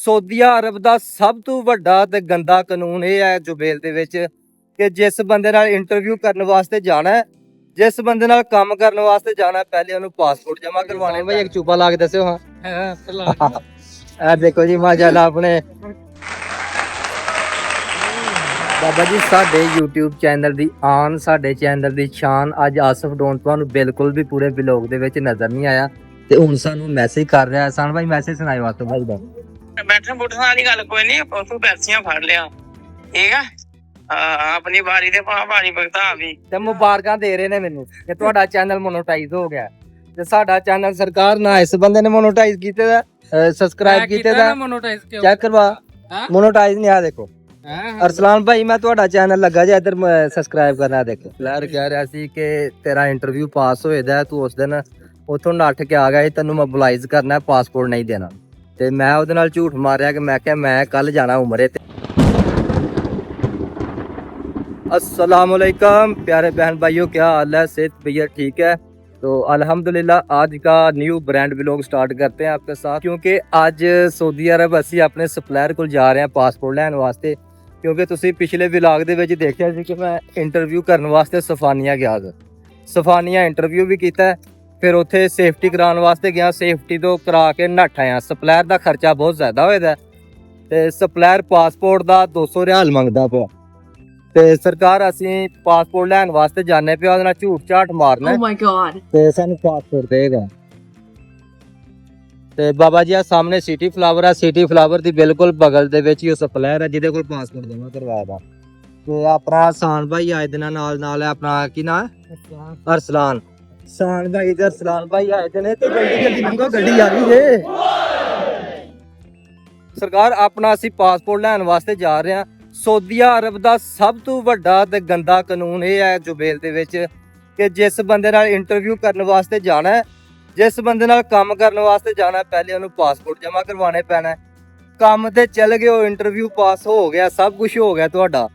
ਸਊਦੀ ਅਰਬ ਦਾ ਸਭ ਤੋਂ ਵੱਡਾ ਤੇ ਗੰਦਾ ਕਾਨੂੰਨ ਇਹ ਹੈ ਜੁਬੇਲ ਦੇ ਵਿੱਚ ਕਿ ਜਿਸ ਬੰਦੇ ਨਾਲ ਇੰਟਰਵਿਊ ਕਰਨ ਵਾਸਤੇ ਜਾਣਾ ਹੈ, ਜਿਸ ਬੰਦੇ ਨਾਲ ਕੰਮ ਕਰਨ ਵਾਸਤੇ ਜਾਣਾ ਹੈ, ਪਹਿਲੇ ਉਹਨੂੰ ਪਾਸਪੋਰਟ ਜਮ੍ਹਾਂ ਕਰਵਾਉਣੇ। ਭਾਈ ਇੱਕ ਚੂਪਾ ਲਾ ਕੇ ਦੱਸਿਓ। ਹਾਂ ਇਹ ਦੇਖੋ ਜੀ ਮਾਸ਼ਾਅੱਲਾ ਆਪਣੇ ਬਾਬਾ ਜੀ ਸਾਡੇ YouTube ਚੈਨਲ ਦੀ ਆਨ, ਸਾਡੇ ਚੈਨਲ ਦੀ ਸ਼ਾਨ। ਅੱਜ ਆਸਫ ਡੋਨ ਤੁਹਾਨੂੰ ਬਿਲਕੁਲ ਵੀ ਪੂਰੇ ਵਲੌਗ ਦੇ ਵਿੱਚ ਨਜ਼ਰ ਨਹੀਂ ਆਇਆ ਤੇ ਹੁਣ ਸਾਨੂੰ ਮੈਸੇਜ ਕਰ ਰਿਹਾ। ਸਾਨ ਭਾਈ ਮੈਸੇਜ ਸੁਣਾਇਓ ਆਸਫ ਭਾਈ ਦਾ। ਬੈਠਣ ਬੁੱਠਣ ਵਾਲੀ ਗੱਲ ਕੋਈ ਨਹੀਂ, ਉਸਨੂੰ ਪੈਸੀਆਂ ਫੜ ਲਿਆ, ਠੀਕ ਆ। ਆਪਣੀ ਵਾਰੀ ਦੇ ਭਾਰੀ ਭਗਤਾ ਵੀ ਤੇ ਮੁਬਾਰਕਾਂ ਦੇ ਰਹੇ ਨੇ ਮੈਨੂੰ ਕਿ ਤੁਹਾਡਾ ਚੈਨਲ ਮੋਨੋਟਾਈਜ਼ ਹੋ ਗਿਆ ਤੇ ਸਾਡਾ ਚੈਨਲ ਸਰਕਾਰ ਨਾ ਇਸ ਬੰਦੇ ਨੇ ਮੋਨੋਟਾਈਜ਼ ਕੀਤੇ ਦਾ, ਸਬਸਕ੍ਰਾਈਬ ਕੀਤੇ ਦਾ। ਚੈੱਕ ਕਰਵਾ, ਮੋਨੋਟਾਈਜ਼ ਨਹੀਂ ਆ ਦੇਖੋ। ਅਰਸਲਾਨ ਭਾਈ ਮੈਂ ਤੁਹਾਡਾ ਚੈਨਲ ਲੱਗਾ ਜੇ ਇੱਧਰ ਸਬਸਕ੍ਰਾਈਬ ਕਰਨਾ। ਦੇਖੋ ਪਲੇਅਰ ਕਹਿ ਰਿਹਾ ਸੀ ਕਿ ਤੇਰਾ ਇੰਟਰਵਿਊ ਪਾਸ ਹੋਏਦਾ, ਤੂੰ ਉਸ ਦਿਨ ਉੱਥੋਂ ਨੱਠ ਕੇ ਆ ਗਿਆ ਸੀ, ਤੈਨੂੰ ਮੋਬਿਲਾਈਜ਼ ਕਰਨਾ, ਪਾਸਪੋਰਟ ਨਹੀਂ ਦੇਣਾ। ਤੇ ਮੈਂ ਉਹਦੇ ਨਾਲ ਝੂਠ ਮਾਰਿਆ ਕਿ ਮੈਂ ਕਿਹਾ ਮੈਂ ਕੱਲ ਜਾਣਾ ਉਮਰੇ ਤੇ। अस्सलाम वालेकुम प्यारे बहन भाइयों, क्या हाल है? सेहत भैया ठीक है? तो अल्हम्दुलिल्लाह आज का न्यू ब्रांड व्लॉग स्टार्ट करते हैं आपके साथ, क्योंकि आज सऊदी अरब ਅਸੀਂ ਆਪਣੇ ਸਪਲਾयर ਕੋਲ ਜਾ ਰਹੇ ਹਾਂ ਪਾਸਪੋਰਟ ਲੈਣ ਵਾਸਤੇ। ਕਿਉਂਕਿ ਤੁਸੀਂ ਪਿਛਲੇ ਵਲੌਗ ਦੇ ਵਿੱਚ ਦੇਖਿਆ ਸੀ ਕਿ ਮੈਂ ਇੰਟਰਵਿਊ ਕਰਨ ਵਾਸਤੇ ਸਫਾਨੀਆ ਗਿਆ ਸੀ। ਸਫਾਨੀਆ ਇੰਟਰਵਿਊ ਵੀ ਕੀਤਾ, ਫਿਰ ਉੱਥੇ ਸੇਫਟੀ ਕਰਾਉਣ ਵਾਸਤੇ ਗਿਆ, ਸੇਫਟੀ ਤੋਂ ਕਰਾ ਕੇ ਨੱਠ ਆਇਆ। ਸਪਲਾयर ਦਾ ਖਰਚਾ ਬਹੁਤ ਜ਼ਿਆਦਾ ਹੋਏਦਾ ਤੇ ਸਪਲਾयर ਪਾਸਪੋਰਟ ਦਾ 200 ਰਿਆਲ ਮੰਗਦਾ ਪਿਆ ਤੇ ਸਰਕਾਰ ਅਸੀਂ ਪਾਸਪੋਰਟ ਲੈਣ ਵਾਸਤੇ ਜਾਣੇ ਪਿਆ, ਉਹਦੇ ਨਾਲ ਝੂਠ ਝਾਟ ਮਾਰਨਾ ਤੇ ਸਾਨੂੰ ਪਾਸਪੋਰਟ ਦੇਗਾ। ਤੇ ਬਾਬਾ ਜੀ ਆ ਸਾਹਮਣੇ ਸਿਟੀ ਫਲਾਵਰ ਆ, ਸਿਟੀ ਫਲਾਵਰ ਦੀ ਬਿਲਕੁਲ ਬਗਲ ਦੇ ਵਿੱਚ ਹੀ ਉਹ ਸਪਲਾयर ਹੈ ਜਿਹਦੇ ਕੋਲ ਪਾਸਪੋਰਟ ਜਮ੍ਹਾਂ ਕਰਵਾਇਆ ਦਾ। ਤੇ ਆਪਣਾ ਆਸਾਨ ਭਾਈ ਆਏ ਦਿਨਾਂ ਨਾਲ ਹੈ, ਆਪਣਾ ਕੀ ਨਾਮ ਹੈ? ਅਰਸਲਾਨ। ਆਸਾਨ ਭਾਈ ਤੇ ਅਰਸਲਾਨ ਭਾਈ ਆਏ ਦਿਨ ਤੇ ਜਲਦੀ ਲੰਘੋ, ਗੱਡੀ ਆ ਰਹੀ ਜੇ। ਸਰਕਾਰ ਆਪਣਾ ਅਸੀਂ ਪਾਸਪੋਰਟ ਲੈਣ ਵਾਸਤੇ ਜਾ ਰਹੇ ਹਾਂ। ਸਊਦੀ ਅਰਬ ਦਾ ਸਭ ਤੋਂ ਵੱਡਾ ਤੇ ਗੰਦਾ ਕਾਨੂੰਨ ਇਹ ਹੈ ਜੁਬੇਲ ਦੇ ਵਿੱਚ ਕਿ ਜਿਸ ਬੰਦੇ ਨਾਲ ਇੰਟਰਵਿਊ ਕਰਨ ਵਾਸਤੇ ਜਾਣਾ ਹੈ, ਜਿਸ ਬੰਦੇ ਨਾਲ ਕੰਮ ਕਰਨ ਵਾਸਤੇ ਜਾਣਾ, ਪਹਿਲੇ ਉਹਨੂੰ ਪਾਸਪੋਰਟ ਜਮ੍ਹਾਂ ਕਰਵਾਉਣੇ ਪੈਣਾ। ਕੰਮ ਤੇ ਚੱਲ ਗਏ ਹੋ, ਇੰਟਰਵਿਊ ਪਾਸ ਹੋ ਗਿਆ, ਸਭ ਕੁਝ ਹੋ ਗਿਆ, ਤੁਹਾਡਾ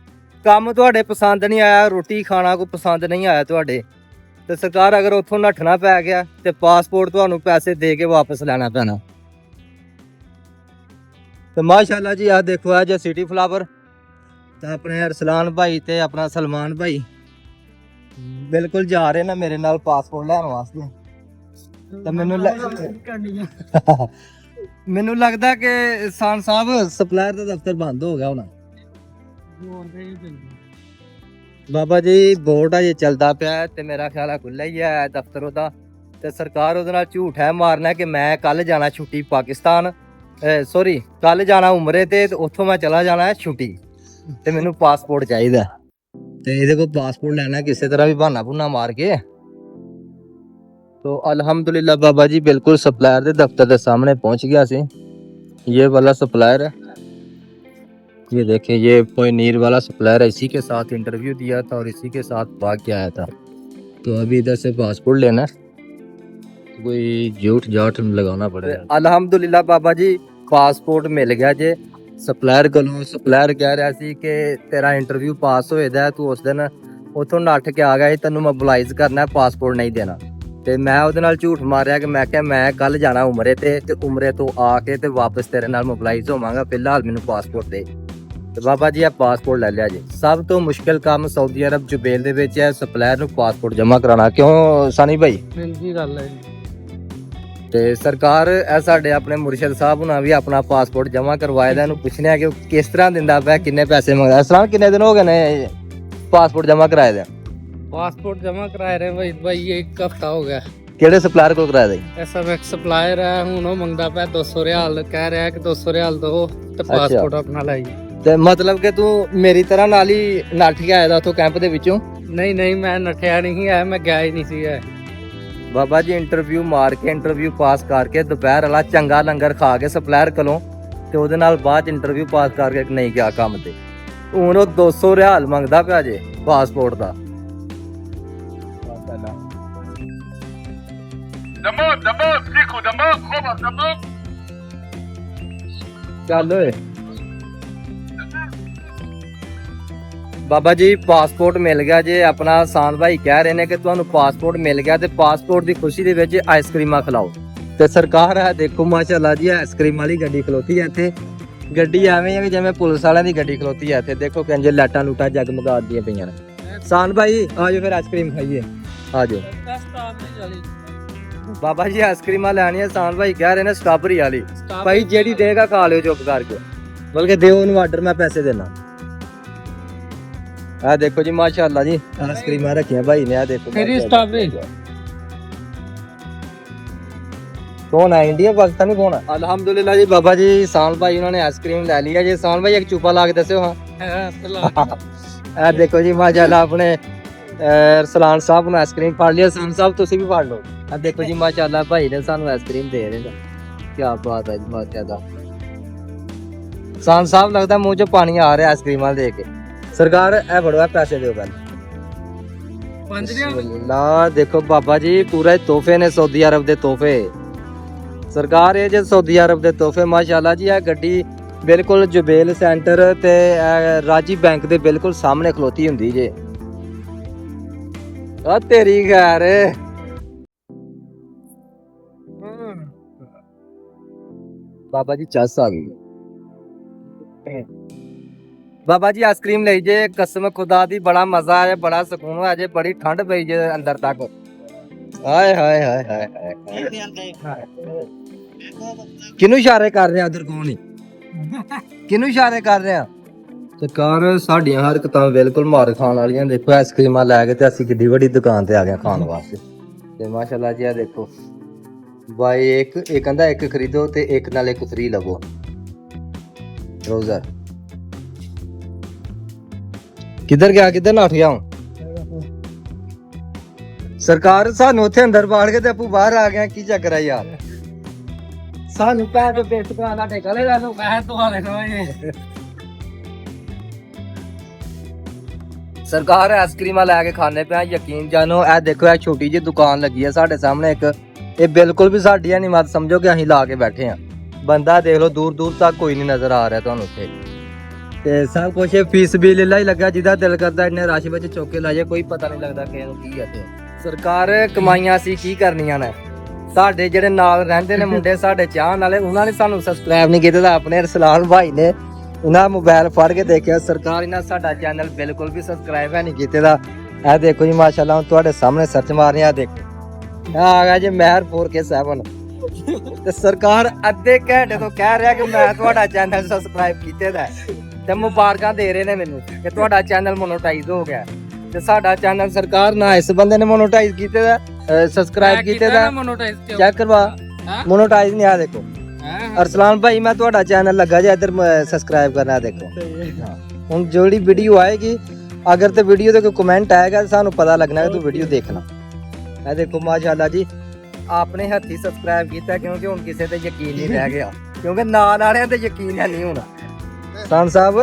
ਕੰਮ ਤੁਹਾਡੇ ਪਸੰਦ ਨਹੀਂ ਆਇਆ, ਰੋਟੀ ਖਾਣਾ ਕੋਈ ਪਸੰਦ ਨਹੀਂ ਆਇਆ ਤੁਹਾਡੇ, ਤੇ ਸਰਕਾਰ ਅਗਰ ਉੱਥੋਂ ਨੱਠਣਾ ਪੈ ਗਿਆ ਤੇ ਪਾਸਪੋਰਟ ਤੁਹਾਨੂੰ ਪੈਸੇ ਦੇ ਕੇ ਵਾਪਸ ਲੈਣਾ ਪੈਣਾ। ਤੇ ਮਾਸ਼ਾਅੱਲਾ ਜੀ ਆਹ ਦੇਖੋ ਆ ਜੇ ਸਿਟੀ ਫਲਾਵਰ ਤਾਂ ਆਪਣੇ ਅਰਸਲਾਨ ਭਾਈ ਤੇ ਆਪਣਾ ਸਲਮਾਨ ਭਾਈ ਬਿਲਕੁਲ ਜਾ ਰਹੇ ਨੇ ਮੇਰੇ ਨਾਲ ਪਾਸਪੋਰਟ ਲੈਣ ਵਾਸਤੇ। ਤਾਂ ਮੈਨੂੰ ਲੱਗਦਾ ਕਿ ਸਾਨ ਸਾਹਿਬ ਸਪਲਾयर ਦਾ ਦਫ਼ਤਰ ਬੰਦ ਹੋ ਗਿਆ ਹੋਣਾ। ਬਾਬਾ ਜੀ ਬੋਰਡ ਅਜੇ ਚੱਲਦਾ ਪਿਆ ਤੇ ਮੇਰਾ ਖਿਆਲ ਹੈ ਖੁੱਲ੍ਹਾ ਹੀ ਹੈ ਦਫ਼ਤਰ ਉਹਦਾ, ਤੇ ਸਰਕਾਰ ਉਹਦੇ ਨਾਲ ਝੂਠ ਹੈ ਮਾਰਨਾ ਕਿ ਮੈਂ ਕੱਲ ਜਾਣਾ ਛੁੱਟੀ ਪਾਕਿਸਤਾਨ, ਸੌਰੀ ਕੱਲ ਜਾਣਾ ਉਮਰੇ ਤੇ ਉੱਥੋਂ ਮੈਂ ਚਲਾ ਜਾਣਾ ਛੁੱਟੀ ਤੇ ਮੈਨੂੰ ਪਾਸਪੋਰਟ ਚਾਹੀਦਾ। ਤੇ ਇਹਦੇ ਕੋਲ ਪਾਸਪੋਰਟ ਲੈਣਾ ਕਿਸੇ ਤਰ੍ਹਾਂ ਵੀ ਬਹਾਨਾ ਬੁਨਾ ਮਾਰ ਕੇ। तो अल्हम्दुलिल्लाह बाबा जी बिल्कुल सप्लायर के दफ्तर के सामने पहुंच गया सी। ये वाला सप्लायर है, ये देखिए ये पनीर वाला सप्लायर है, इसी के साथ इंटरव्यू दिया था और इसी के साथ भाग के आया था। तो अभी इधर से पासपोर्ट लेना है, कोई झूठ झाट लगाना पड़ेगा। अल्हम्दुलिल्लाह बाबा जी पासपोर्ट मिल गया जे सप्लायर को। सप्लायर कह रहा सी कि तेरा इंटरव्यू पास होएदा, तू उस दिन उतों नੱਠ के आ गया, तेनों मोबिलाइज करना, पासपोर्ट नहीं देना। ਤੇ ਮੈਂ ਉਹਦੇ ਨਾਲ ਝੂਠ ਮਾਰਿਆ ਕਿ ਮੈਂ ਕਿਹਾ ਮੈਂ ਕੱਲ ਜਾਣਾ ਉਮਰੇ ਤੇ ਉਮਰੇ ਤੋਂ ਆ ਕੇ ਤੇ ਵਾਪਸ ਤੇਰੇ ਨਾਲ ਮੋਬਿਲਾਈਜ਼ ਹੋਵਾਂਗਾ, ਫਿਲਹਾਲ ਮੈਨੂੰ ਪਾਸਪੋਰਟ ਦੇ। ਤੇ ਬਾਬਾ ਜੀ ਆ ਪਾਸਪੋਰਟ ਲੈ ਲਿਆ ਜੀ। ਸਭ ਤੋਂ ਮੁਸ਼ਕਿਲ ਕੰਮ ਸਾਊਦੀ ਅਰਬ ਜੁਬੇਲ ਦੇ ਵਿੱਚ ਹੈ ਸਪਲਾयर ਨੂੰ ਪਾਸਪੋਰਟ ਜਮ੍ਹਾਂ ਕਰਾਉਣਾ। ਕਿਉਂ ਸਾਨੀ ਭਾਈ? ਕੀ ਗੱਲ ਹੈ ਤੇ ਸਰਕਾਰ ਇਹ ਸਾਡੇ ਆਪਣੇ ਮੁਰਸ਼ਿਦ ਸਾਹਿਬ ਹੁਣਾਂ ਵੀ ਆਪਣਾ ਪਾਸਪੋਰਟ ਜਮ੍ਹਾਂ ਕਰਵਾਇਆ ਦਾ। ਇਹਨੂੰ ਪੁੱਛਣਿਆ ਕਿ ਉਹ ਕਿਸ ਤਰ੍ਹਾਂ ਦਿੰਦਾ ਪਿਆ, ਕਿੰਨੇ ਪੈਸੇ ਮੰਗਦਾ। ਅਸਲਾਂ ਕਿੰਨੇ ਦਿਨ ਹੋ ਗਏ ਨੇ ਪਾਸਪੋਰਟ ਜਮ੍ਹਾਂ ਕਰਾਏ ਦਾ? पासपोर्ट जमा कराए रहे भाई ये 1 हफ्ता हो गया। ਕਿਹੜੇ ਸਪਲਾयर ਕੋਲ ਕਰਾਇਆ ਦਾ? ऐसा एक सप्लायर है, ਹੁਣ ਉਹ ਮੰਗਦਾ ਪਿਆ 200 ਰਿਆਲ, ਕਹਿ ਰਿਹਾ ਕਿ 200 ਰਿਆਲ ਦੋ ਤੇ ਪਾਸਪੋਰਟ ਆਪਣਾ ਲੈ ਜੀ। ਤੇ ਮਤਲਬ ਕਿ ਤੂੰ ਮੇਰੀ ਤਰ੍ਹਾਂ ਨਾਲ ਹੀ ਨੱਠ ਕੇ ਆਇਆ ਦਾ ਉੱਥੋਂ ਕੈਂਪ ਦੇ ਵਿੱਚੋਂ? ਨਹੀਂ ਮੈਂ ਨੱਠਿਆ ਨਹੀਂ ਹੈ, ਮੈਂ ਗਿਆ ਹੀ ਨਹੀਂ ਸੀ। ਬਾਬਾ ਜੀ ਇੰਟਰਵਿਊ ਮਾਰ ਕੇ, ਇੰਟਰਵਿਊ ਪਾਸ ਕਰਕੇ ਦੁਪਹਿਰ ਵਾਲਾ ਚੰਗਾ ਲੰਗਰ ਖਾ ਕੇ ਸਪਲਾयर ਕੋਲੋਂ ਤੇ ਉਹਦੇ ਨਾਲ ਬਾਅਦ ਇੰਟਰਵਿਊ ਪਾਸ ਕਰਕੇ ਨਹੀਂ ਗਿਆ ਕੰਮ ਤੇ। ਹੁਣ ਉਹ 200 ਰਿਆਲ ਮੰਗਦਾ ਪਿਆ ਜੇ ਪਾਸਪੋਰਟ ਦਾ। ਚੱਲ ਓਏ ਬਾਬਾ ਜੀ ਪਾਸਪੋਰਟ ਮਿਲ ਗਿਆ ਜੇ। ਆਪਣਾ ਆਸਾਨ ਭਾਈ ਕਹਿ ਰਹੇ ਨੇ ਕਿ ਤੁਹਾਨੂੰ ਪਾਸਪੋਰਟ ਮਿਲ ਗਿਆ ਤੇ ਪਾਸਪੋਰਟ ਦੀ ਖੁਸ਼ੀ ਦੇ ਵਿੱਚ ਆਈਸਕ੍ਰੀਮਾਂ ਖਿਲਾਓ। ਤੇ ਸਰਕਾਰ ਹੈ ਦੇਖੋ ਮਾਸ਼ਾਅੱਲਾ ਜੀ ਆਈਸਕ੍ਰੀਮ ਵਾਲੀ ਗੱਡੀ ਖਲੋਤੀ ਹੈ ਇੱਥੇ। ਗੱਡੀ ਐਵੇਂ ਹੈ ਕਿ ਜਿਵੇਂ ਪੁਲਿਸ ਵਾਲਿਆਂ ਦੀ ਗੱਡੀ ਖਲੋਤੀ ਹੈ ਇੱਥੇ। ਦੇਖੋ ਕਿੰਜ ਲਾਈਟਾਂ ਲੂਟਾਂ ਜਗਮਗਾਦੀਆਂ ਪਈਆਂ ਨੇ। ਸਾਨ ਭਾਈ ਆ ਜਾਓ ਫਿਰ ਆਈਸਕ੍ਰੀਮ ਖਾਈਏ, ਆ ਜਾਓ। ਬਾਬਾ ਜੀ ਆਈਸਕ੍ਰੀਮਾਂ ਲੈਣੀਆਂ, ਸਾਨ ਭਾਈ ਕਹਿ ਰਹੇ ਨੇ ਸਟ੍ਰਾਬੇਰੀ ਵਾਲੀ। ਭਾਈ ਜਿਹੜੀ ਦੇਗਾ ਖਾ ਲਿਓ ਚੁੱਪ ਕਰਕੇ, ਬਲਕਿ ਦਿਓ ਉਹਨੂੰ ਆਰਡਰ, ਮੈਂ ਪੈਸੇ ਦੇਣਾ। ਆ ਦੇਖੋ ਜੀ ਮਾਸ਼ਾਅੱਲਾ ਜੀ ਆਈਸਕ੍ਰੀਮਾਂ ਰੱਖੀਆਂ ਭਾਈ ਨੇ। ਆ ਦੇਖੋ ਸਟ੍ਰਾਬੇਰੀ कौन है, इंडिया पाकिस्तानी कौन है? अल्हम्दुलिल्लाह जी बाबा जी साल भाई उन्होंने आइसक्रीम ले लिया जी। साल भाई एक चुपा ला के दसो। हाँ देखो जी माशाल्लाह अपने रसलान साहब ने आइसक्रीम फाड़ लिया। सान साहब तुसी भी फाड़ लो। अब देखो जी माशाल्लाह भाई ने सानू आइसक्रीम दे रहे हैं, क्या बात है जी माशाल्लाह। सान साहब लगता मुंह च पानी आ रहा है आइसक्रीम वाल देख के। सरकार ए फड़ो पैसे दो पहले। देखो बाबा जी पूरे तोहफे ने, सऊदी अरब दे तोहफे। सरकार ये जो सऊदी अरब दे तोहफे माशाल्लाह जी। आ गड्डी बिल्कुल जुबेल सेंटर ते राजी बैंक दे बिल्कुल सामने खलोती हुंदी जे। आ तेरी खैर बाबा जी चस आ गई। बाबा जी आइसक्रीम ले जे, कसम खुदा दी बड़ा मजा आया, बड़ा सुकून होया जे, बड़ी ठंड पई जे अंदर तक। हाय हाय हाय हाय हाय। किनू इशारे कर रहे हैं उधर, कौन ही किनू इशारे कर रहे हैं? सरकार साडियां हरकतां बिल्कुल मार खान वालियां। देखो आइसक्रीमां लैके ते असीं किड्डी वड्डी दुकान ते आ गए खान वास्ते। ते माशाल्लाह जी आ देखो भाई एक कहंदा एक खरीदो ते एक नाल एक फ्री लवो। रोज़र किधर गया, किधर नठ गया हूं? सरकार सानू उत्थे अंदर बाड़ के ते आपू बाहर आ गया, की चक्कर है यार? सानू पैसे बेच के आना टेका ले जानो, मैं तो आ लेना ये। सरकार आइसक्रीमां लैके खाने पे, यकीन जानो। ए देखो ए छोटी जी दुकान लगी है साडे सामने एक, ये बिल्कुल भी साडी है नहीं, मत समझो कि असीं ला के बैठे हैं। बंदा देख लो दूर दूर तक कोई नहीं नजर आ रहा तुहानू उत्थे। ते सब कुछ फीस बिल इला ही लगा, जिदा दिल करदा इन्ने रश विच चुक के लाइए, कोई पता नहीं लगदा कि की है। सरकार कमाइयां असीं की करनियां ने? ਸਾਡੇ ਜਿਹੜੇ ਨਾਲ ਰਹਿੰਦੇ ਨੇ ਮੁੰਡੇ ਸਾਡੇ ਚਾਹਣ ਵਾਲੇ, ਉਹਨਾਂ ਨੇ ਸਾਨੂੰ ਸਬਸਕ੍ਰਾਈਬ ਨਹੀਂ ਕੀਤਾ। ਆਪਣੇ ਰਸਲਾਨ ਭਾਈ ਨੇ ਉਹਨਾਂ ਮੋਬਾਈਲ ਫੜ ਕੇ ਦੇਖਿਆ, ਸਰਕਾਰ ਇਹਨਾਂ ਸਾਡਾ ਚੈਨਲ ਬਿਲਕੁਲ ਵੀ ਸਬਸਕ੍ਰਾਈਬ ਹੈ ਨਹੀਂ ਕੀਤੇ ਦਾ। ਇਹ ਦੇਖੋ ਜੀ ਮਾਸ਼ਾਅੱਲਾ ਤੁਹਾਡੇ ਸਾਹਮਣੇ ਸਰਚ ਮਾਰਨੀ ਆ ਦੇਖੋ ਆ ਗਿਆ ਜੀ ਮਹਿਰਪੁਰ ਕੇ 7। ਤੇ ਸਰਕਾਰ ਅੱਧੇ ਘੰਟੇ ਤੋਂ ਕਹਿ ਰਿਹਾ ਕਿ ਮੈਂ ਤੁਹਾਡਾ ਚੈਨਲ ਸਬਸਕ੍ਰਾਈਬ ਕੀਤੇ ਦਾ ਤੇ ਮੁਬਾਰਕਾਂ ਦੇ ਰਹੇ ਨੇ ਮੈਨੂੰ ਕਿ ਤੁਹਾਡਾ ਚੈਨਲ ਮੋਨੋਟਾਈਜ਼ ਹੋ ਗਿਆ। ਤੇ ਸਾਡਾ ਚੈਨਲ ਸਰਕਾਰ ਨਾ ਇਸ ਬੰਦੇ ਨੇ ਮੋਨੋਟਾਈਜ਼ ਕੀਤੇ ਦਾ, सब्सक्राइब कीते दा चेक करवा मोनेटाइज नहीं। आ देखो अरसलान भाई मैं ਤੁਹਾਡਾ चैनल लगा जे इधर सब्सक्राइब करना। देखो हुन जोड़ी वीडियो आएगी, अगर तो वीडियो ते कोई कमेंट आएगा तो सानू पता लगना है तू वीडियो देखना। ए देखो माशाल्लाह जी आपने हत्थी सब्सक्राइब कीता, क्योंकि हुन किसे ते यकीन नहीं रह गया, क्योंकि नाल वाले ते यकीन है नहीं होना। सान साहब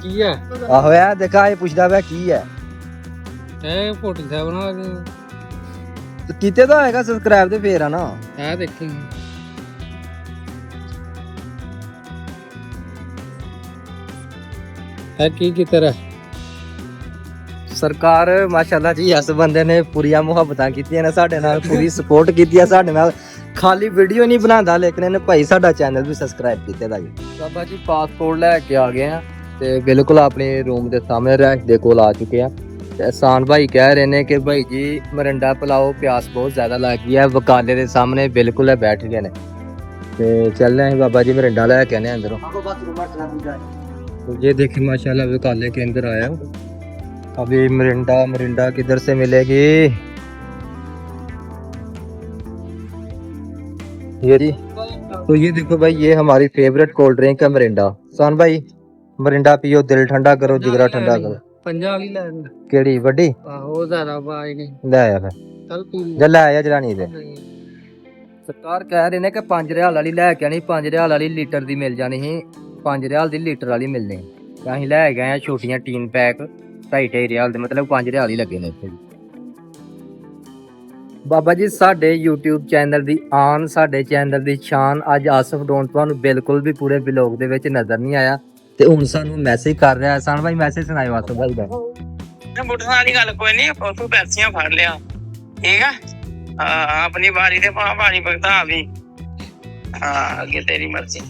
की है? आहो यार देखा ये पूछदा वे की है? ए फोटो सा बना के ਕੀਤੇ ਤਾਂ ਹੈਗਾ ਸਬਸਕ੍ਰਾਈਬ ਤੇ ਫੇਰ ਆ ਨਾ। ਇਹ ਦੇਖੀ ਹੈ ਕੀ ਤਰ੍ਹਾਂ ਸਰਕਾਰ ਮਾਸ਼ਾਅੱਲਾ ਜੀ ਇਸ ਬੰਦੇ ਨੇ ਪੂਰੀਆਂ ਮੁਹੱਬਤਾਂ ਕੀਤੀਆਂ ਨੇ ਸਾਡੇ ਨਾਲ, ਪੂਰੀ ਸਪੋਰਟ ਕੀਤੀ ਹੈ ਸਾਡੇ ਨਾਲ। ਖਾਲੀ ਵੀਡੀਓ ਨਹੀਂ ਬਣਾਉਂਦਾ ਲੇਕਿਨ ਇਹਨੇ ਭਾਈ ਸਾਡਾ ਚੈਨਲ ਵੀ ਸਬਸਕ੍ਰਾਈਬ ਕੀਤੇ ਦਾ ਜੀ। ਬਾਬਾ ਜੀ ਪਾਸਪੋਰਟ ਲੈ ਕੇ ਆ ਗਏ ਆ ਤੇ ਬਿਲਕੁਲ ਆਪਣੇ ਰੂਮ ਦੇ ਸਾਹਮਣੇ ਰਹਿ ਦੇ ਕੋਲ ਆ ਚੁੱਕੇ ਆ। एहसान भाई कह रहे ने कि भाई जी मरिंडा पिलाओ, प्यास बहुत ज़्यादा लगी है। वकाले के सामने बिल्कुल है बैठ गए ने ते चल रहे हैं बाबा जी मरिंडा लै के अंदरों। तो ये देखिए माशाल्लाह वकाले के अंदर आया। अभी मरिंडा किधर से मिलेगी ये जी? तो ये देखो भाई ये हमारी फेवरेट कोल्ड ड्रिंक है मरिंडा। सान भाई मरिंडा पियो, दिल ठंडा करो, जिगरा ठंडा करो। पंजाबी ले केड़ी वड्डी? आहो ज़रा बाई नहीं ले आया फिर चल पी जा, ले आया जरानी दे। सरकार कह रहे ने कि 5 रियाल वाली ले के आनी, 5 रियाल वाली लीटर दी मिल जानी ही, 5 रियाल दी लीटर वाली मिलनी। असीं ले गए हैं छोटियां टीन पैक 2.5 रियाल दे, मतलब 5 रियाल ही लगे ने इत्थे। बाबा जी साडे YouTube चैनल दी आन, साडे चैनल दी शान। अज आसफ डोन तुहानू बिल्कुल भी पूरे व्लॉग दे विच नज़र नहीं आया ਤੇ ਹੁਣ ਸਾਨੂੰ ਮੈਸੇਜ ਕਰ ਰਿਹਾ। ਆਸਾਨ ਭਾਈ ਮੈਸੇਜ ਸੁਣਾਇਓ ਆਸਫ ਭਾਈ ਦਾ। ਬੁੱਢਾ ਵਾਲੀ ਗੱਲ ਕੋਈ ਨਹੀਂ, ਉਸੋਂ ਪੈਸੀਆਂ ਫੜ ਲਿਆ ਠੀਕ ਆ। ਆਪਣੀ ਵਾਰੀ ਤੇ ਭਾਵੇਂ ਵਾਰੀ ਭਗਤਾ ਵੀ ਅੱਗੇ ਤੇਰੀ ਮਰਜ਼ੀ।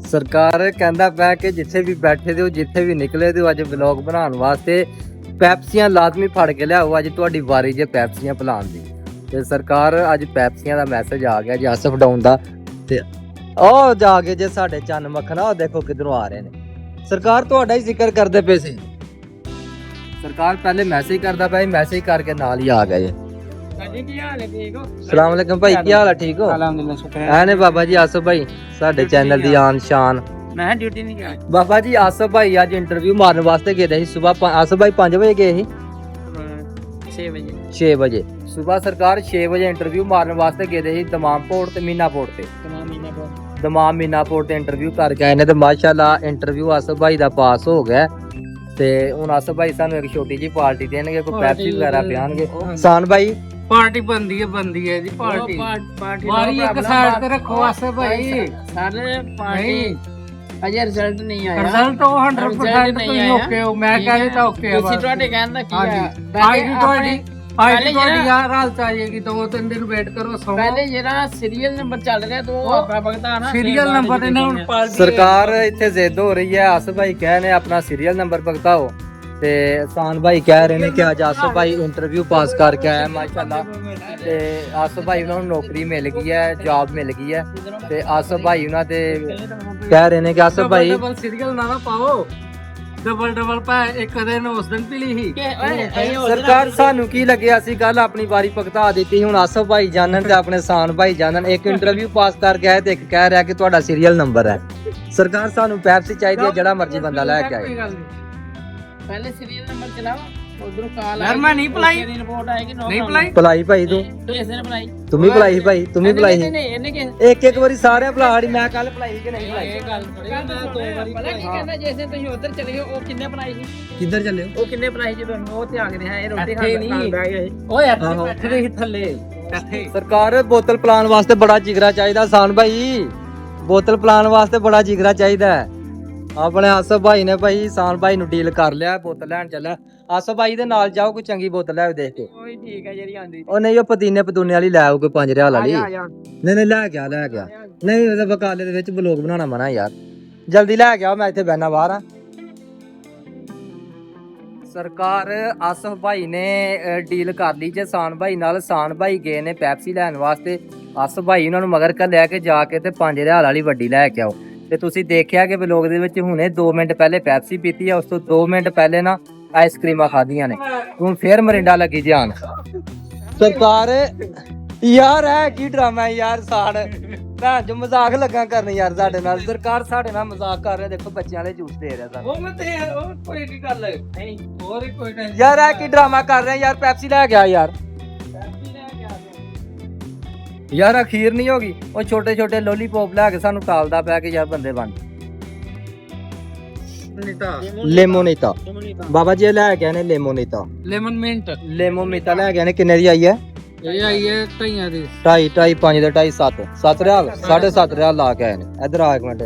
ਸਰਕਾਰ ਕਹਿੰਦਾ ਪਿਆ ਕਿ ਜਿੱਥੇ ਵੀ ਬੈਠੇ ਦਿਓ, ਜਿੱਥੇ ਵੀ ਨਿਕਲੇ ਦਿਓ, ਅੱਜ ਵਲੌਗ ਬਣਾਉਣ ਵਾਸਤੇ ਪੈਪਸੀਆਂ ਲਾਜ਼ਮੀ ਫੜ ਕੇ ਲਿਆਓ। ਅੱਜ ਤੁਹਾਡੀ ਵਾਰੀ ਜੇ ਪੈਪਸੀਆਂ ਪਿਲਾਉਣ ਦੀ। ਤੇ ਸਰਕਾਰ ਅੱਜ ਪੈਪਸੀਆਂ ਦਾ ਮੈਸੇਜ ਆ ਗਿਆ ਜੀ ਆਸਫ ਡਾਊਨ ਦਾ। ਤੇ ਉਹ ਜਾ ਕੇ ਜੇ ਸਾਡੇ ਚੰਨ ਮੱਖਣਾ ਉਹ ਦੇਖੋ ਕਿੱਧਰੋਂ ਆ ਰਹੇ ਨੇ। ਸਰਕਾਰ ਤੁਹਾਡਾ ਹੀ ਜ਼ਿਕਰ ਕਰਦੇ ਪਏ ਸੀ। ਸਰਕਾਰ ਪਹਿਲੇ ਮੈਸੇਜ ਕਰਦਾ ਪਿਆ, ਮੈਸੇਜ ਕਰਕੇ ਨਾਲ ਹੀ ਆ ਗਿਆ ਜੀ। ਕੀ ਹਾਲ ਹੈ? ਠੀਕ ਹੋ? ਸਲਾਮ ਅਲੈਕਮ ਭਾਈ, ਕੀ ਹਾਲ ਹੈ? ਠੀਕ ਹੋ? ਅਲਹਮਦੁਲਿਲਾ ਸ਼ੁਕਰ ਐ ਨੇ ਬਾਬਾ ਜੀ ਆਸਫ ਭਾਈ, ਸਾਡੇ ਚੈਨਲ ਦੀ ਆਨ ਸ਼ਾਨ। ਮੈਂ ਡਿਊਟੀ ਨਹੀਂ ਗਿਆ। ਬਾਬਾ ਜੀ ਆਸਫ ਭਾਈ ਅੱਜ ਇੰਟਰਵਿਊ ਮਾਰਨ ਵਾਸਤੇ ਗਏ ਸੀ ਸਵੇਰ। ਆਸਫ ਭਾਈ 5 ਵਜੇ ਗਏ ਸੀ 6 ਵਜੇ ਸਵੇਰ। ਸਰਕਾਰ 6 ਵਜੇ ਇੰਟਰਵਿਊ ਮਾਰਨ ਵਾਸਤੇ ਗਏ ਸੀ ਦਮਾਮਪੋਰਟ ਤੇ ਮੀਨਾਪੋਰਟ ਤੇ। ਦਮਾਮ ਮੀਨਾਪੋਰਟ ਤੇ ਇੰਟਰਵਿਊ ਕਰਕੇ ਆਏ ਨੇ ਤੇ ਮਾਸ਼ਾਅੱਲਾ ਇੰਟਰਵਿਊ ਆਸਫ ਭਾਈ ਦਾ ਪਾਸ ਹੋ ਗਿਆ। ਤੇ ਹੁਣ ਆਸਫ ਭਾਈ ਸਾਨੂੰ ਇੱਕ ਛੋਟੀ ਜੀ ਪਾਰਟੀ ਦੇਣਗੇ, ਕੋਈ ਪੈਪਸੀ ਵਗੈਰਾ ਪਿਆਣਗੇ। ਸਾਨ ਭਾਈ ਪਾਰਟੀ ਬੰਦੀ ਹੈ ਜੀ ਪਾਰਟੀ ਵਾਰੀ ਇੱਕ ਸਾਈਡ ਤੇ ਰੱਖੋ ਆਸੇ ਭਾਈ। ਸਾਰੇ ਪਾਰਟੀ ਅਜੇ ਰਿਜ਼ਲਟ ਨਹੀਂ ਆਇਆ। ਰਿਜ਼ਲਟ ਉਹ 100% ਤੁਸੀਂ ਓਕੇ ਹੋ, ਮੈਂ ਕਹਿੰਦਾ ਤਾਂ ਓਕੇ ਆ। ਤੁਸੀਂ ਤੁਹਾਡੇ ਕਹਿਣ ਦਾ ਕੀ ਹੈ? ਆਈਡੀ ਤੁਹਾਡੀ ਯਾਰ ਹਾਲ ਚਾਹੀਏਗੀ, 2-3 ਦਿਨ ਵੇਟ ਕਰੋ। ਸੋ ਪਹਿਲੇ ਜਿਹੜਾ ਸੀਰੀਅਲ ਨੰਬਰ ਚੱਲ ਰਿਹਾ ਤੋ ਆਪਣਾ ਭਗਤਾ ਨਾ ਸੀਰੀਅਲ ਨੰਬਰ ਇਹਨਾਂ ਨੂੰ ਪਾਰਟੀ ਸਰਕਾਰ ਇੱਥੇ ਜ਼ਿੱਦ ਹੋ ਰਹੀ ਹੈ। ਆਸਫ ਭਾਈ ਕਹਿ ਨੇ ਆਪਣਾ ਸੀਰੀਅਲ ਨੰਬਰ ਭਗਤਾਓ ਤੇ ਸਾਨ ਭਾਈ ਕਹਿ ਰਹੇ ਨੇ ਕਿ ਅੱਜ ਆਸਫ ਭਾਈ ਇੰਟਰਵਿਊ ਪਾਸ ਕਰਕੇ ਆਇਆ ਮਾਸ਼ਾਅੱਲਾ। ਤੇ ਆਸਫ ਭਾਈ ਉਹਨਾਂ ਨੂੰ ਨੌਕਰੀ ਮਿਲ ਗਈ ਹੈ, ਜੌਬ ਮਿਲ ਗਈ ਹੈ। ਤੇ ਆਸਫ ਭਾਈ ਉਹਨਾਂ ਤੇ ਕਹਿ ਰਹੇ ਨੇ ਕਿ ਆਸਫ ਭਾਈ ਡਬਲ ਸੀਰੀਅਲ ਨਾ ਪਾਓ, ਡਬਲ ਪਾ ਇੱਕ ਦਿਨ ਉਸ ਦਿਨ ਪੀਲੀ ਸੀ। ਸਰਕਾਰ ਸਾਨੂੰ ਕੀ ਲੱਗਿਆ ਸੀ ਕੱਲ ਆਪਣੀ ਵਾਰੀ ਭਗਤਾ ਦਿੱਤੀ। ਹੁਣ ਆਸਫ ਭਾਈ ਜਾਣਨ ਤੇ ਆਪਣੇ ਸਾਨ ਭਾਈ ਜਾਣਨ, ਇੱਕ ਇੰਟਰਵਿਊ ਪਾਸ ਕਰਕੇ ਆਏ ਤੇ ਇੱਕ ਕਹਿ ਰਿਹਾ ਕਿ ਤੁਹਾਡਾ ਸੀਰੀਅਲ ਨੰਬਰ ਹੈ। ਸਰਕਾਰ ਸਾਨੂੰ ਪੈਪਸੀ ਚਾਹੀਦੀ ਹੈ, ਜਿਹੜਾ ਮਰਜ਼ੀ ਬੰਦਾ ਲੈ ਕੇ ਆਏ। ਪਹਿਲੇ ਸੀਰੀਅਲ ਨੰਬਰ ਚਲਾਓ, ਉਧਰੋਂ ਕਾਲ ਯਾਰ ਮੈਂ ਨਹੀਂ ਭਲਾਈ, ਰਿਪੋਰਟ ਆਏਗੀ। ਨਹੀਂ ਭਲਾਈ ਭਲਾਈ ਭਾਈ ਤੂੰ ਕਿਸੇ ਨੇ ਭਲਾਈ, ਤੂੰ ਵੀ ਭਲਾਈ ਭਾਈ, ਤੂੰ ਵੀ ਭਲਾਈ। ਨਹੀਂ ਇਹਨੇ ਕਿ ਇੱਕ ਵਾਰੀ ਸਾਰਿਆਂ ਭਲਾੜੀ। ਮੈਂ ਕੱਲ ਭਲਾਈ ਕਿ ਨਹੀਂ ਭਲਾਈ? ਇਹ ਗੱਲ ਮੈਂ 2 ਵਾਰੀ ਪਤਾ ਕੀ ਕਹਿੰਦਾ, ਜੈਸੇ ਤੁਸੀਂ ਉਧਰ ਚਲੇ ਗਏ ਉਹ ਕਿੰਨੇ ਭਲਾਈ ਸੀ? ਕਿੱਧਰ ਚੱਲੇ ਹੋ? ਉਹ ਕਿੰਨੇ ਭਲਾਈ ਸੀ ਤੁਹਾਨੂੰ? ਉਹ ਤੇ ਆ ਗਏ ਹਾਂ ਇਹ ਰੋਟੀ ਇੱਥੇ ਖਾਣ ਨਹੀਂ। ਬਹਿ ਗਏ। ਓਏ ਆਹੋ। ਇੱਥੇ ਬੈਠੇ ਸੀ ਥੱਲੇ ਇੱਥੇ। ਸਰਕਾਰ ਬੋਤਲ ਪਲਾਨ ਵਾਸਤੇ ਬੜਾ ਜਿਗਰਾ ਚਾਹੀਦਾ। ਸਾਨ ਭਾਈ ਬੋਤਲ ਪਲਾਨ ਵਾਸਤੇ ਬੜਾ ਜਿਗਰਾ ਚਾਹੀਦਾ ਹੈ। ਆਪਣੇ ਆਸਫ ਭਾਈ ਨੇ ਭਾਈ ਸਾਨ ਭਾਈ ਨੂੰ ਡੀਲ ਕਰ ਲਿਆ, ਬੋਤਲ ਲੈਣ ਚੱਲਿਆ। ਆਸਫ ਭਾਈ ਦੇ ਨਾਲ ਜਾਓ, ਕੋਈ ਚੰਗੀ ਬੋਤਲ ਲੈ ਦੇਖ ਕੇ। ਉਹੀ ਠੀਕ ਹੈ ਜਿਹੜੀ ਆਂਦੀ। ਉਹ ਨਹੀਂ, ਉਹ ਪਤੀਨੇ ਪਤੂਨੇ ਵਾਲੀ ਲੈ ਆਓ, ਕੋਈ 5 ਰਿਆਲ ਵਾਲੀ। ਨਹੀਂ ਨਹੀਂ ਲੈ ਗਿਆ ਨਹੀਂ, ਉਹਦੇ ਬਕਾਲੇ ਦੇ ਵਿੱਚ ਬਲੌਗ ਬਣਾਉਣਾ ਮਨਾ ਯਾਰ। ਜਲਦੀ ਲੈ ਕੇ ਆਓ, ਮੈਂ ਇੱਥੇ ਬੈਠਾ ਬਾਹਰ ਆ। ਸਰਕਾਰ ਆਸਫ ਭਾਈ ਨੇ ਡੀਲ ਕਰ ਲਈ ਜੇ ਸਾਨ ਭਾਈ ਨਾਲ। ਸਾਨ ਭਾਈ ਗਏ ਨੇ ਪੈਪਸੀ ਲੈਣ ਵਾਸਤੇ। ਆਸਫ ਭਾਈ ਉਹਨਾਂ ਨੂੰ ਮਗਰ ਕਰ ਲਿਆ ਕੇ ਜਾ ਕੇ ਤੇ 5 ਰਿਆਲ ਵਾਲੀ ਵੱਡੀ ਲੈ ਕੇ ਆਓ। ਤੇ ਤੁਸੀਂ ਦੇਖਿਆ ਕਿ ਵਲੋਗ ਦੇ ਵਿੱਚ ਹੁਣੇ 2 ਮਿੰਟ ਪਹਿਲੇ ਪੈਪਸੀ ਪੀਤੀ ਆ, ਉਸ ਤੋਂ 2 ਮਿੰਟ ਪਹਿਲੇ ਨਾ ਆਈਸਕ੍ਰੀਮਾਂ ਖਾਧੀਆਂ ਨੇ। ਹੁਣ ਫੇਰ ਮਰਿੰਡਾ ਲੱਗੀ ਜਾਨ। ਸਰਕਾਰ ਯਾਰ ਹੈ ਕੀ ਡਰਾਮਾ ਹੈ ਯਾਰ। ਸਾਨ ਭੈਣ ਜੋ ਮਜ਼ਾਕ ਲੱਗਾ ਕਰਨ ਯਾਰ ਸਾਡੇ ਨਾਲ। ਸਰਕਾਰ ਸਾਡੇ ਨਾਲ ਮਜ਼ਾਕ ਕਰ ਰਿਹਾ। ਦੇਖੋ ਬੱਚਿਆਂ ਵਾਲੇ ਜੂਸ ਦੇ ਰਿਹਾ ਸਾਨੂੰ। ਉਹ ਮੈਂ ਤੇ ਉਹ ਕੋਈ ਨਹੀਂ ਗੱਲ ਨਹੀਂ, ਹੋਰ ਹੀ ਕੋਈ ਟੈਨਸ਼ਨ ਯਾਰ ਇਹ ਕੀ ਡਰਾਮਾ ਕਰ ਰਿਹਾ ਯਾਰ। ਪੈਪਸੀ ਲੈ ਗਿਆ ਯਾਰ। ਯਾਰ ਅਖੀਰ ਨਹੀਂ ਹੋਗੀ। ਉਹ ਛੋਟੇ ਛੋਟੇ ਲੋਲੀਪੌਪ ਲੈ ਕੇ ਸਾਨੂੰ ਟਾਲਦਾ ਪਿਆ ਕਿ ਯਾਰ ਬੰਦੇ ਬਣ। ਲੈਮੋਨੀਤਾ ਬਾਬਾ ਜੀ ਲੈ ਕੇ ਆਏ ਨੇ ਲੈਮੋਨੀਤਾ। ਲੈਮਨ ਮਿੰਟ ਲੈਮੋਨੀਤਾ ਲੈ ਕੇ ਆਏ ਨੇ। ਕਿੰਨੇ ਦੀ ਆਈ ਹੈ? ਇਹ ਆਈ ਹੈ 2.5 ਦੀ। 2.5 5 ਦੇ 2.5 7 ਰਿਆਲ 7.5 ਰਿਆਲ ਲਾ ਕੇ ਆਏ ਨੇ। ਇਧਰ ਆ ਇੱਕ ਮਿੰਟ।